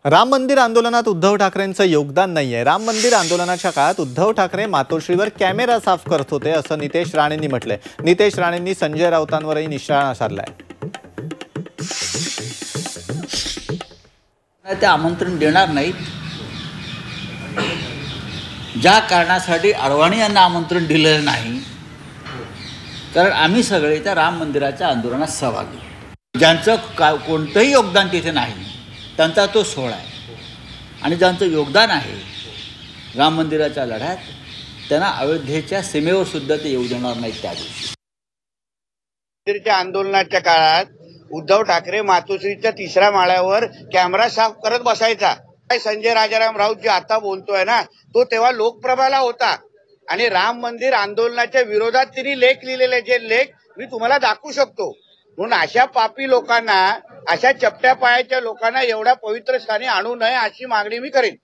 राम मंदिर आंदोलनात उद्धव ठाकरेंचं योगदान नाहीये। राम मंदिर आंदोलनाच्या काळात उद्धव ठाकरे मातोश्रीवर कॅमेरा साफ करत होते असं नितेश राणेंनी म्हटलंय। नितेश राणेंनी संजय राऊतांवरही निशाणा साधलाय। ते आमंत्रण देणार नाहीत। ज्या कारणासाठी अडवाणी यांना आमंत्रण दिलेलं नाही, कारण आम्ही सगळे त्या राम मंदिराच्या आंदोलनात सहभागी। ज्यांचं कोणतंही योगदान तिथे नाही त्यांचा तो सोहळा आहे, आणि ज्यांचं योगदान आहे राम मंदिराच्या लढ्यात त्यांना अयोध्येच्या सीमेवर सुद्धा ते येऊ देणार नाहीत। त्या दिवशी मंदिराच्या आंदोलनाच्या काळात उद्धव ठाकरे मातोश्रीच्या 3ऱ्या माळ्यावर कॅमेरा साफ करत बसायचा। संजय राजाराम राऊत जे आता बोलतोय ना, तो तेव्हा लोकप्रभाला होता आणि राम मंदिर आंदोलनाच्या विरोधात त्यांनी लेख लिहिलेले, जे लेख मी तुम्हाला दाखवू शकतो। म्हणून अशा पापी लोकांना, अशा चपट्या पायाच्या लोकांना एवढ्या पवित्र स्थानी आणू नये अशी मागणी मी करेन।